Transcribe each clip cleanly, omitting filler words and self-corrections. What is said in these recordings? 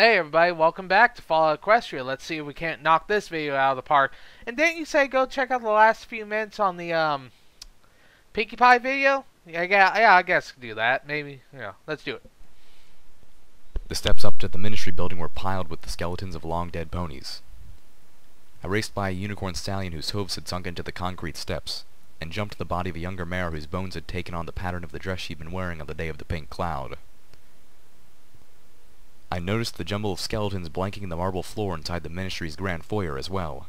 Hey everybody, welcome back to Fallout Equestria. Let's see if we can't knock this video out of the park. And didn't you say go check out the last few minutes on the Pinkie Pie video? Yeah, I guess do that. Maybe, yeah, let's do it. The steps up to the ministry building were piled with the skeletons of long-dead ponies. I raced by a unicorn stallion whose hooves had sunk into the concrete steps, and jumped to the body of a younger mare whose bones had taken on the pattern of the dress she'd been wearing on the day of the pink cloud. I noticed the jumble of skeletons blanking the marble floor inside the ministry's grand foyer as well,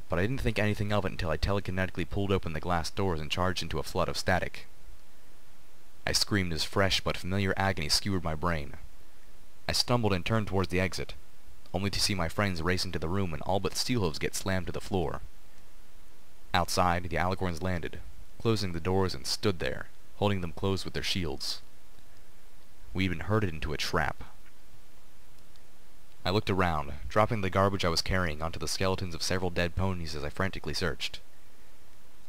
but I didn't think anything of it until I telekinetically pulled open the glass doors and charged into a flood of static. I screamed as fresh but familiar agony skewered my brain. I stumbled and turned towards the exit, only to see my friends race into the room and all but Steelhooves get slammed to the floor. Outside, the alicorns landed, closing the doors and stood there, holding them closed with their shields. We'd been herded into a trap. I looked around, dropping the garbage I was carrying onto the skeletons of several dead ponies as I frantically searched.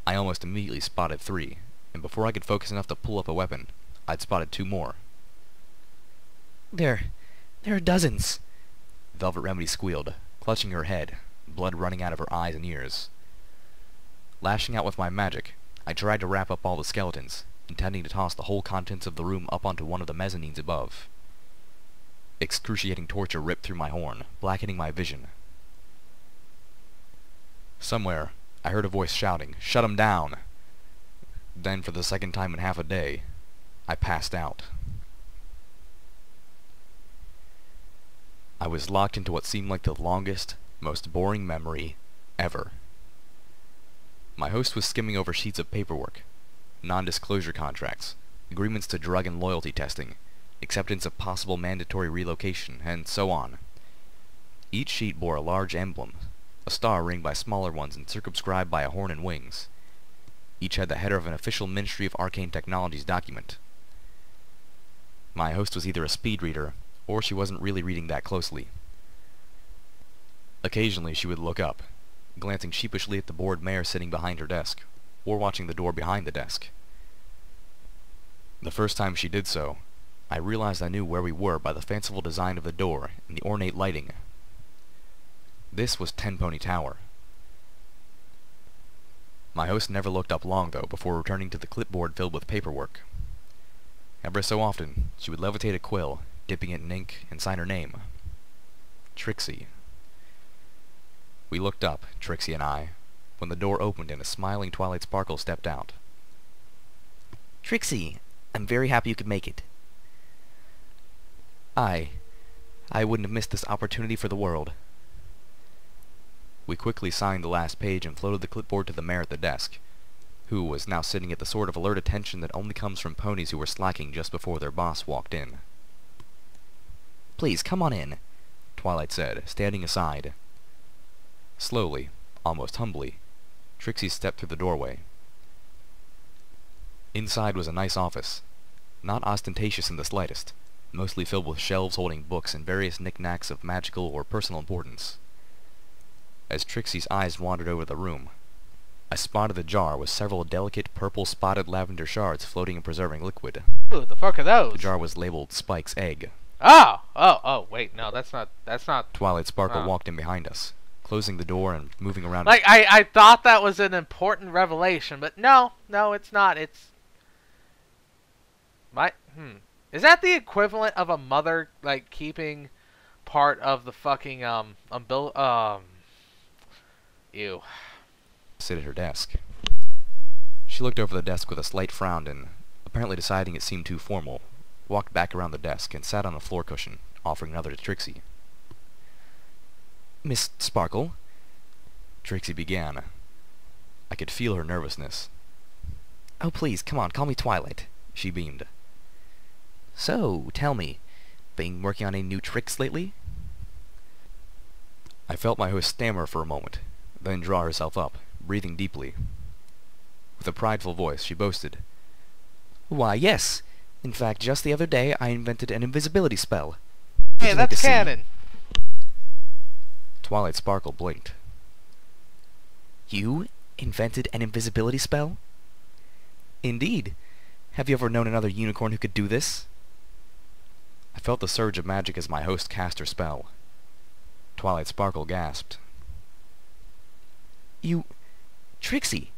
I almost immediately spotted 3, and before I could focus enough to pull up a weapon, I'd spotted 2 more. There are dozens. Velvet Remedy squealed, clutching her head, blood running out of her eyes and ears. Lashing out with my magic, I tried to wrap up all the skeletons, intending to toss the whole contents of the room up onto one of the mezzanines above. Excruciating torture ripped through my horn, blackening my vision. Somewhere, I heard a voice shouting, "Shut 'em down!" Then, for the second time in half a day, I passed out. I was locked into what seemed like the longest, most boring memory ever. My host was skimming over sheets of paperwork, non-disclosure contracts, agreements to drug and loyalty testing, acceptance of possible mandatory relocation, and so on. Each sheet bore a large emblem, a star ringed by smaller ones and circumscribed by a horn and wings. Each had the header of an official Ministry of Arcane Technologies document. My host was either a speed reader, or she wasn't really reading that closely. Occasionally she would look up, glancing sheepishly at the bored mare sitting behind her desk, or watching the door behind the desk. The first time she did so, I realized I knew where we were by the fanciful design of the door and the ornate lighting. This was Tenpony Tower. My host never looked up long, though, before returning to the clipboard filled with paperwork. Ever so often, she would levitate a quill, dipping it in ink, and sign her name. Trixie. We looked up, Trixie and I, when the door opened and a smiling Twilight Sparkle stepped out. Trixie, I'm very happy you could make it. I wouldn't have missed this opportunity for the world. We quickly signed the last page and floated the clipboard to the mare at the desk, who was now sitting at the sort of alert attention that only comes from ponies who were slacking just before their boss walked in. Please, come on in, Twilight said, standing aside. Slowly, almost humbly, Trixie stepped through the doorway. Inside was a nice office, not ostentatious in the slightest, mostly filled with shelves holding books and various knickknacks of magical or personal importance. As Trixie's eyes wandered over the room, I spotted a jar with several delicate purple-spotted lavender shards floating in preserving liquid. Ooh, the fuck are those? The jar was labeled Spike's Egg. Oh, wait, no, that's not... Twilight Sparkle walked in behind us, closing the door and moving around. Like, I thought that was an important revelation, but no, it's not, it's... Is that the equivalent of a mother, like, keeping part of the fucking, ew. Sit at her desk. She looked over the desk with a slight frown and, apparently deciding it seemed too formal, walked back around the desk and sat on a floor cushion, offering another to Trixie. Miss Sparkle? Trixie began. I could feel her nervousness. Oh, please, come on, call me Twilight, she beamed. So, tell me, been working on any new tricks lately? I felt my host stammer for a moment, then draw herself up, breathing deeply. With a prideful voice, she boasted. Why, yes. In fact, just the other day, I invented an invisibility spell. Hey, that's canon. Twilight Sparkle blinked. You invented an invisibility spell? Indeed. Have you ever known another unicorn who could do this? I felt the surge of magic as my host cast her spell. Twilight Sparkle gasped. You... Trixie,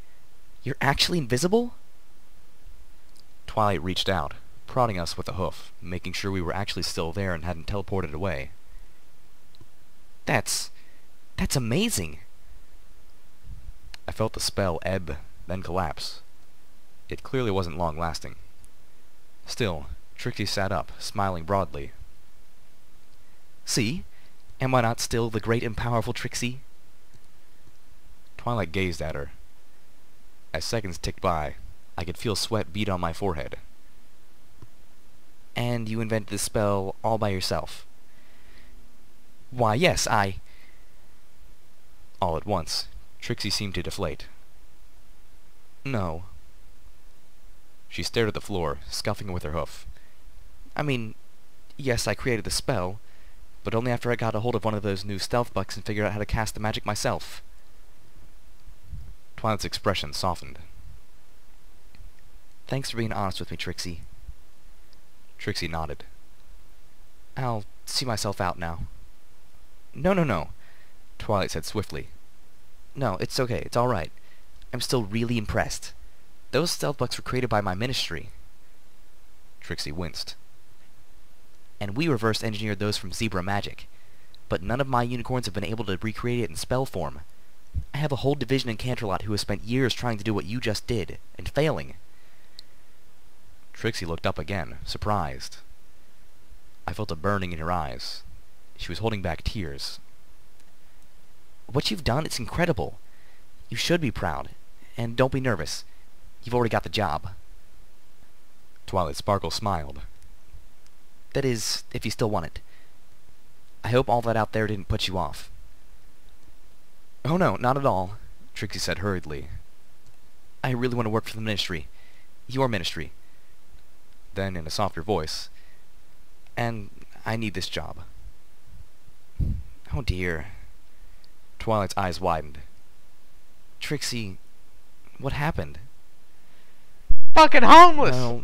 you're actually invisible? Twilight reached out, prodding us with a hoof, making sure we were actually still there and hadn't teleported away. That's amazing. I felt the spell ebb, then collapse. It clearly wasn't long-lasting. Still, Trixie sat up, smiling broadly. See? Am I not still the great and powerful Trixie? Twilight gazed at her. As seconds ticked by, I could feel sweat bead on my forehead. And you invented this spell all by yourself? Why, yes, I... All at once, Trixie seemed to deflate. No. She stared at the floor, scuffing with her hoof. I mean, yes, I created the spell, but only after I got a hold of one of those new stealth bucks and figured out how to cast the magic myself. Twilight's expression softened. Thanks for being honest with me, Trixie. Trixie nodded. I'll see myself out now. No, Twilight said swiftly. No, it's okay, it's alright. I'm still really impressed. Those stealth bucks were created by my ministry. Trixie winced. And we reverse engineered those from zebra magic. But none of my unicorns have been able to recreate it in spell form. I have a whole division in Canterlot who has spent years trying to do what you just did, and failing. Trixie looked up again, surprised. I felt a burning in her eyes. She was holding back tears. What you've done, it's incredible. You should be proud. And don't be nervous. You've already got the job. Twilight Sparkle smiled. That is, if you still want it. I hope all that out there didn't put you off. Oh no, not at all, Trixie said hurriedly. I really want to work for the ministry. Your ministry. Then, in a softer voice, And I need this job. Oh dear. Twilight's eyes widened. Trixie, what happened? Fucking homeless! Well,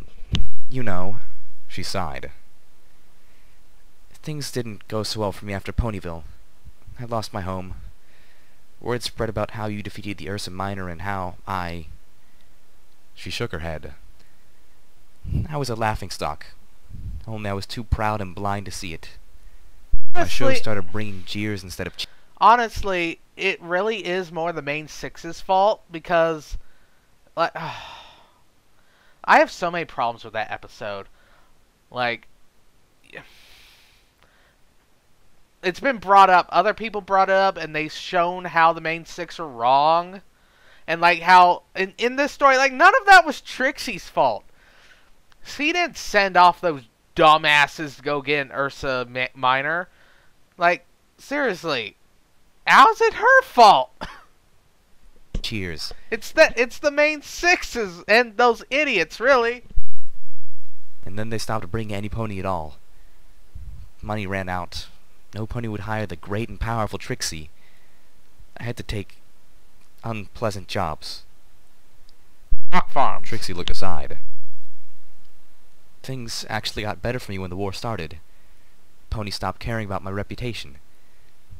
you know, she sighed. Things didn't go so well for me after Ponyville. I lost my home. Word spread about how you defeated the Ursa Minor and how I... She shook her head. I was a laughingstock. Only I was too proud and blind to see it. Honestly, My show started bringing jeers instead of... honestly, it really is more the main six's fault because, like, I have so many problems with that episode. Like, it's been brought up. Other people brought it up, and they've shown how the main six are wrong. And, like, how, in this story, like, none of that was Trixie's fault. She didn't send off those dumbasses to go get an Ursa Minor. Like, seriously, how's it her fault? Cheers. It's the main sixes and those idiots, really. And then they stopped bringing any pony at all. Money ran out. No pony would hire the great and powerful Trixie. I had to take unpleasant jobs. Rock farms. Trixie looked aside. Things actually got better for me when the war started. Pony stopped caring about my reputation.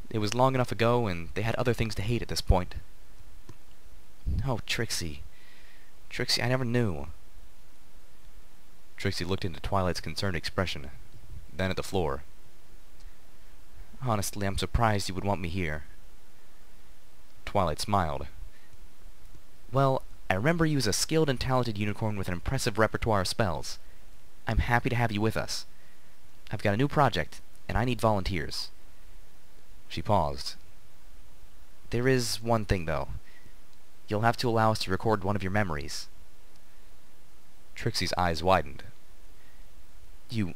It was long enough ago, and they had other things to hate at this point. Oh, Trixie. Trixie, I never knew. Trixie looked into Twilight's concerned expression, then at the floor. Honestly, I'm surprised you would want me here. Twilight smiled. Well, I remember you as a skilled and talented unicorn with an impressive repertoire of spells. I'm happy to have you with us. I've got a new project, and I need volunteers. She paused. There is one thing, though. You'll have to allow us to record one of your memories. Trixie's eyes widened. You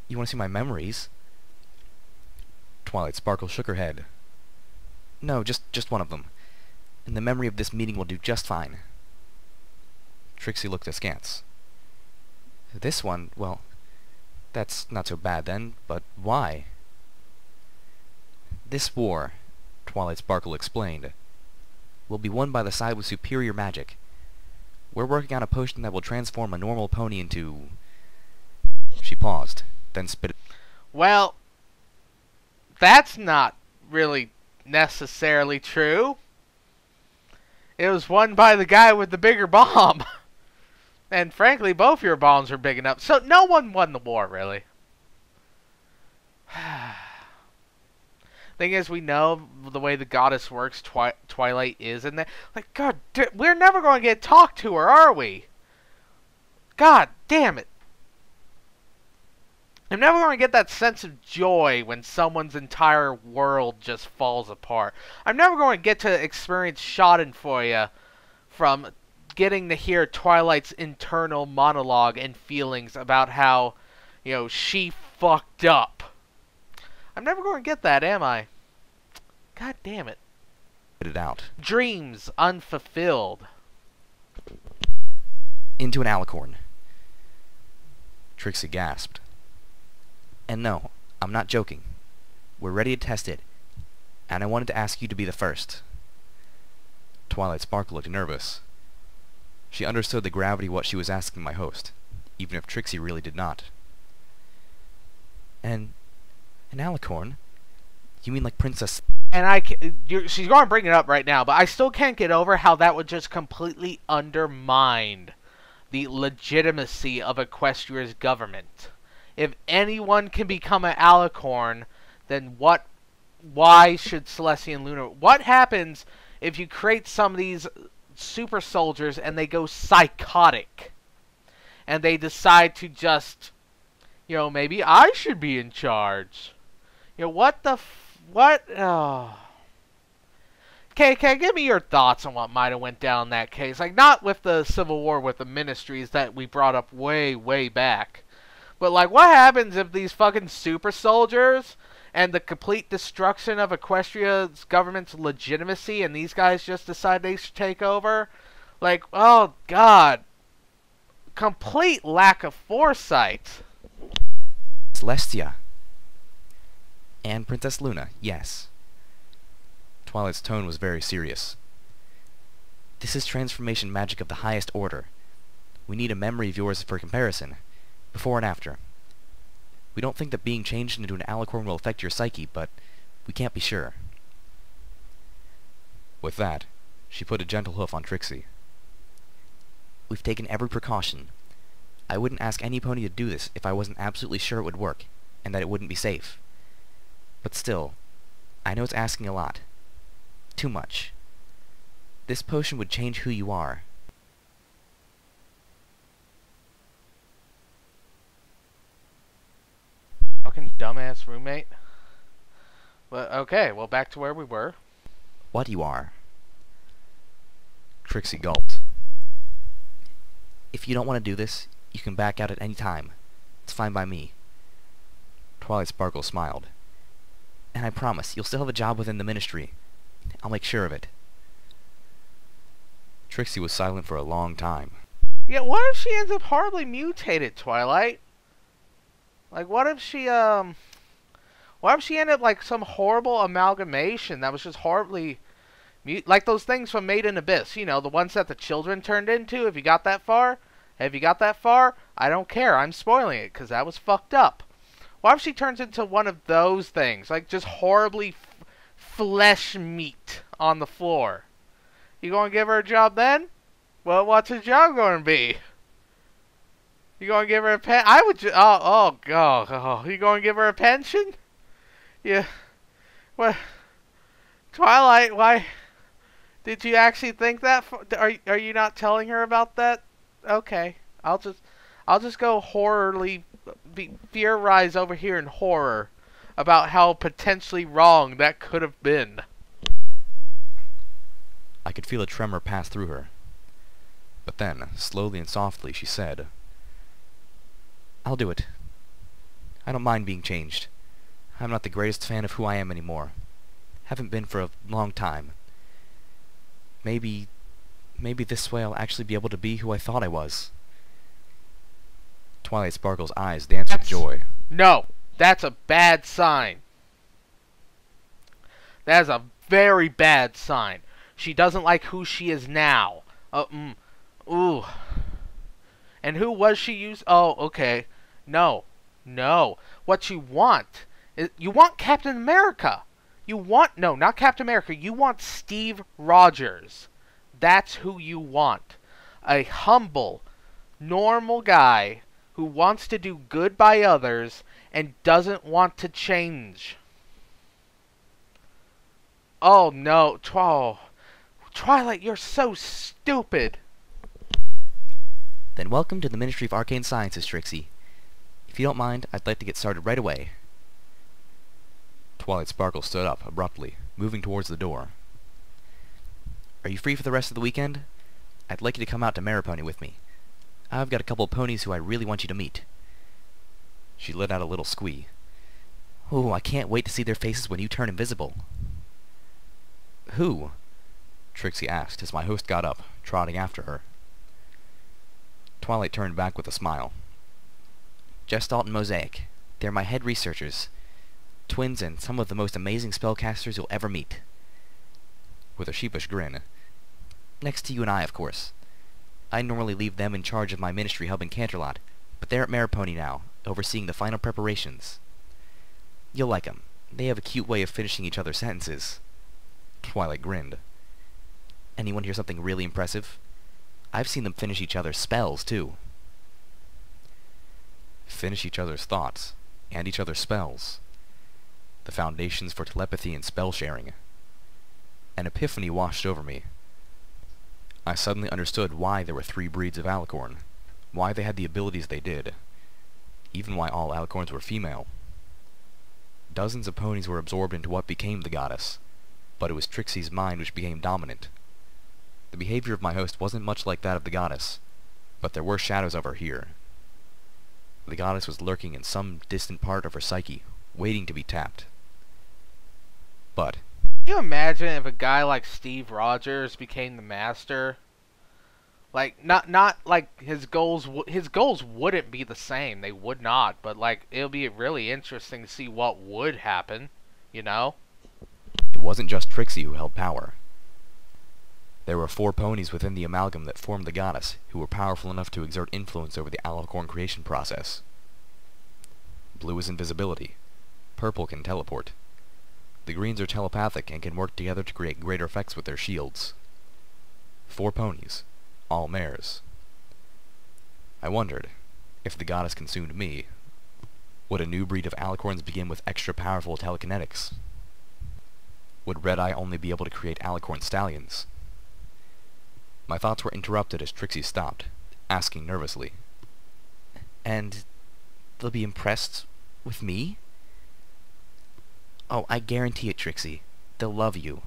want to see my memories? Twilight Sparkle shook her head. No, just one of them. And the memory of this meeting will do just fine. Trixie looked askance. This one, well, that's not so bad then, but why? This war, Twilight Sparkle explained, will be won by the side with superior magic. We're working on a potion that will transform a normal pony into... She paused. then spit it. Well, that's not really necessarily true. It was won by the guy with the bigger bomb. And frankly, both your bombs are big enough. So no one won the war, really. Thing is, we know the way the goddess works, Twilight is in there. Like, God, we're never going to get to talk to her, are we? God damn it. I'm never going to get that sense of joy when someone's entire world just falls apart. I'm never going to get to experience Schadenfreude from getting to hear Twilight's internal monologue and feelings about how, you know, she fucked up. I'm never going to get that, am I? God damn it. It out. Dreams unfulfilled. Into an alicorn. Trixie gasped. And no, I'm not joking. We're ready to test it, and I wanted to ask you to be the first. Twilight Sparkle looked nervous. She understood the gravity of what she was asking my host, even if Trixie really did not. An alicorn? You mean like Princess... And she's going to bring it up right now, but I still can't get over how that would just completely undermine the legitimacy of Equestria's government. If anyone can become an alicorn, then why should Celestia and Luna... What happens if you create some of these super soldiers and they go psychotic? And they decide to just, you know, maybe I should be in charge. You know, what the... What? Oh. Okay, give me your thoughts on what might have went down in that case. Like, not with the Civil War with the ministries that we brought up way, way back. But, like, what happens if these fucking super soldiers and the complete destruction of Equestria's government's legitimacy and these guys just decide they should take over? Like, oh, God. Complete lack of foresight. Celestia. And Princess Luna, yes. Twilight's tone was very serious. This is transformation magic of the highest order. We need a memory of yours for comparison, before and after. We don't think that being changed into an alicorn will affect your psyche, but we can't be sure. With that, she put a gentle hoof on Trixie. We've taken every precaution. I wouldn't ask any pony to do this if I wasn't absolutely sure it would work, and that it wouldn't be safe. But still, I know it's asking a lot. Too much. This potion would change who you are. Fucking dumbass roommate. Well, okay, well, back to where we were. What you are. Trixie gulped. If you don't want to do this, you can back out at any time. It's fine by me. Twilight Sparkle smiled. And I promise, you'll still have a job within the ministry. I'll make sure of it. Trixie was silent for a long time. Yeah, what if she ends up horribly mutated, Twilight? Like, what if she ended up like some horrible amalgamation that was just horribly... like those things from Made in Abyss, you know, the ones that the children turned into. Have you got that far? Have you got that far? I don't care. I'm spoiling it, because that was fucked up. What if she turns into one of those things? Like, just horribly flesh meat on the floor. You gonna give her a job then? Well, what's her job gonna be? You gonna give her a pen? I would oh. You gonna give her a pension? Yeah. What? Twilight, why... Did you actually think that? Are you not telling her about that? Okay, I'll just go theorize over here in horror about how potentially wrong that could have been. I could feel a tremor pass through her. But then, slowly and softly, she said, I'll do it. I don't mind being changed. I'm not the greatest fan of who I am anymore. Haven't been for a long time. Maybe this way I'll actually be able to be who I thought I was. Twilight Sparkle's eyes danced with joy. No, that's a bad sign. That is a very bad sign. She doesn't like who she is now. Ooh. And who was she used? Oh, okay. No. No. What you want is you want Captain America. You want no, not Captain America. You want Steve Rogers. That's who you want. A humble, normal guy who wants to do good by others and doesn't want to change. Oh no, Twilight, you're so stupid. Then welcome to the Ministry of Arcane Sciences, Trixie. If you don't mind, I'd like to get started right away. Twilight Sparkle stood up abruptly, moving towards the door. Are you free for the rest of the weekend? I'd like you to come out to Maripony with me. I've got a couple of ponies who I really want you to meet. She let out a little squee. Oh, I can't wait to see their faces when you turn invisible. Who? Trixie asked as my host got up, trotting after her. Twilight turned back with a smile. Gestalt and Mosaic. They're my head researchers. Twins and some of the most amazing spellcasters you'll ever meet. With a sheepish grin. Next to you and I, of course. I normally leave them in charge of my ministry hub in Canterlot, but they're at Maripony now, overseeing the final preparations. You'll like 'em. They have a cute way of finishing each other's sentences. Twilight grinned. Anyone hear something really impressive? I've seen them finish each other's spells, too. Finish each other's thoughts, and each other's spells. The foundations for telepathy and spell sharing. An epiphany washed over me. I suddenly understood why there were 3 breeds of alicorn, why they had the abilities they did, even why all alicorns were female. Dozens of ponies were absorbed into what became the goddess, but it was Trixie's mind which became dominant. The behavior of my host wasn't much like that of the goddess, but there were shadows of her here. The goddess was lurking in some distant part of her psyche, waiting to be tapped. But Can you imagine if a guy like Steve Rogers became the master? Like, not like his goals wouldn't be the same. They would not. But, like, it'll be really interesting to see what would happen. You know? it wasn't just Trixie who held power. There were 4 ponies within the amalgam that formed the goddess, who were powerful enough to exert influence over the alicorn creation process. Blue is invisibility. Purple can teleport. The greens are telepathic and can work together to create greater effects with their shields. 4 ponies, all mares. I wondered, if the goddess consumed me, would a new breed of alicorns begin with extra powerful telekinetics? Would Red Eye only be able to create alicorn stallions? My thoughts were interrupted as Trixie stopped, asking nervously, And they'll be impressed with me? Oh, I guarantee it, Trixie. They'll love you.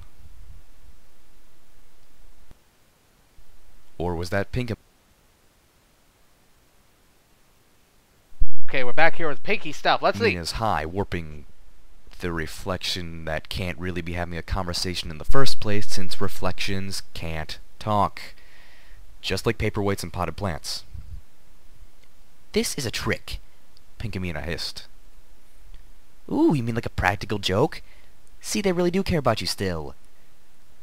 Or was that pink? Okay, we're back here with Pinky stuff. Let's see. Mina's high, warping the reflection that can't really be having a conversation in the first place, since reflections can't talk. Just like paperweights and potted plants. This is a trick. Pinkamena hissed. Ooh, you mean like a practical joke? See, they really do care about you still.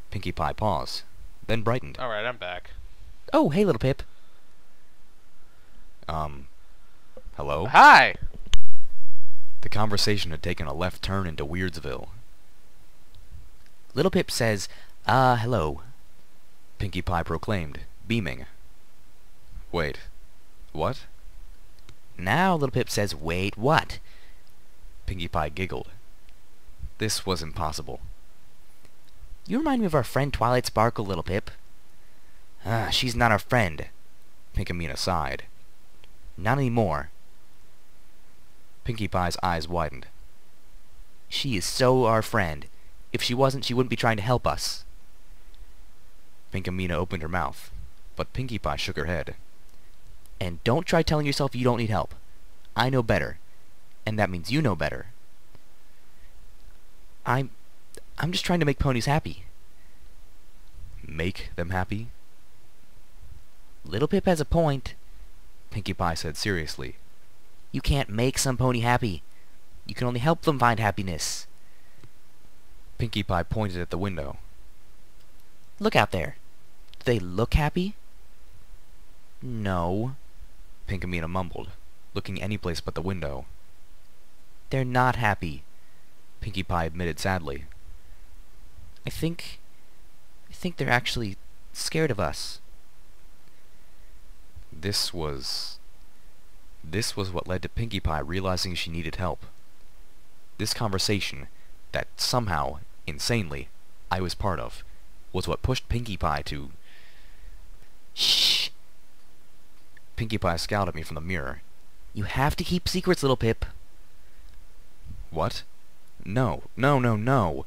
Pinkie Pie paused, then brightened. Alright, I'm back. Oh, hey, little Pip. Hello? Hi! The conversation had taken a left turn into Weirdsville. Little Pip says, hello. Pinkie Pie proclaimed, beaming. Wait, what? Now Little Pip says, wait, what? Pinkie Pie giggled. This was impossible. You remind me of our friend Twilight Sparkle, Little Pip. She's not our friend. Pinkamena sighed. Not anymore. Pinkie Pie's eyes widened. She is so our friend. If she wasn't, she wouldn't be trying to help us. Pinkamena opened her mouth, but Pinkie Pie shook her head. And don't try telling yourself you don't need help. I know better. And that means you know better. I'm just trying to make ponies happy. Make them happy? Little Pip has a point. Pinkie Pie said seriously. You can't make some pony happy. You can only help them find happiness. Pinkie Pie pointed at the window. Look out there. Do they look happy? No. Pinkamena mumbled, looking any place but the window. They're not happy, Pinkie Pie admitted sadly. I think they're actually scared of us. This was what led to Pinkie Pie realizing she needed help. This conversation, that somehow, insanely, I was part of, was what pushed Pinkie Pie to... Shh! Pinkie Pie scowled at me from the mirror. You have to keep secrets, little Pip. What? No, no, no, no.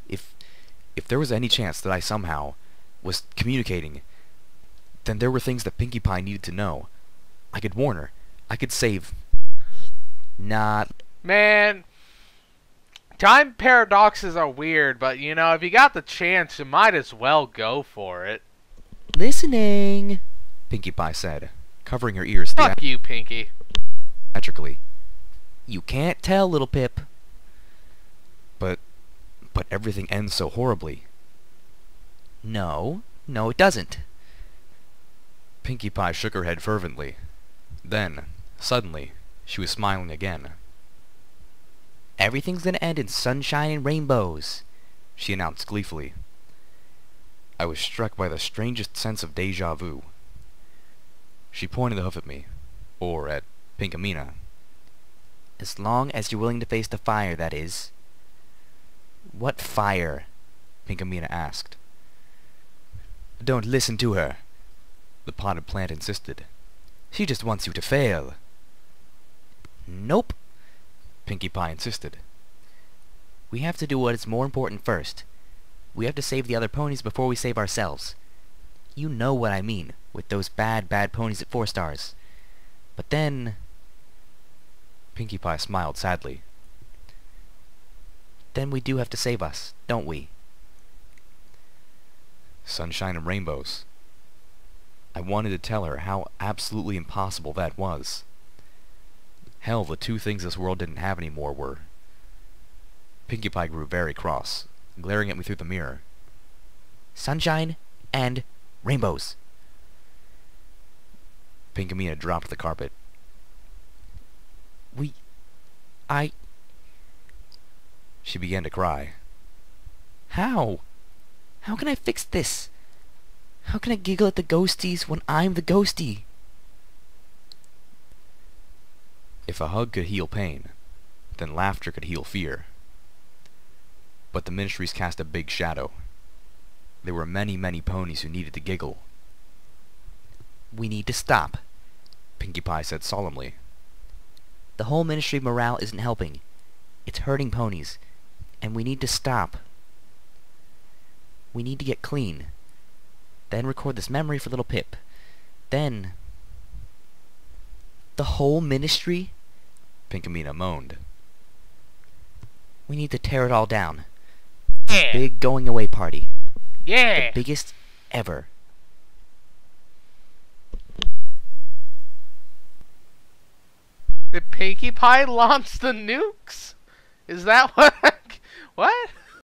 If there was any chance that I somehow was communicating, then there were things that Pinkie Pie needed to know. I could warn her. I could save... Not... Man, time paradoxes are weird, but you know, if you got the chance, you might as well go for it. Listening, Pinkie Pie said, covering her ears Fuck you, Pinkie. theatrically. You can't tell, little Pip. But everything ends so horribly. No, it doesn't. Pinkie Pie shook her head fervently. Then, suddenly, she was smiling again. Everything's gonna end in sunshine and rainbows, She announced gleefully. I was struck by the strangest sense of deja vu. She pointed the hoof at me, or at Pinkamena. As long as you're willing to face the fire, that is. What fire? Pinkamena asked. Don't listen to her. The potted plant insisted. She just wants you to fail. Nope. Pinkie Pie insisted. We have to do what is more important first. We have to save the other ponies before we save ourselves. You know what I mean, with those bad ponies at 4 stars. But then... Pinkie Pie smiled sadly. Then we do have to save us, don't we? Sunshine and rainbows. I wanted to tell her how absolutely impossible that was. Hell, the two things this world didn't have anymore were... Pinkie Pie grew very cross, glaring at me through the mirror. Sunshine and rainbows. Pinkamena dropped the carpet. She began to cry. How? How can I fix this? How can I giggle at the ghosties when I'm the ghostie? If a hug could heal pain, then laughter could heal fear. But the ministries cast a big shadow. There were many, many ponies who needed to giggle. We need to stop, Pinkie Pie said solemnly. The whole ministry morale isn't helping. It's hurting ponies, and we need to stop. We need to get clean. Then record this memory for little Pip. Then... The whole ministry? Pinkamena moaned. We need to tear it all down. Yeah. Big going away party. Yeah. The biggest ever. Did Pinkie Pie launch the nukes? Is that what? What?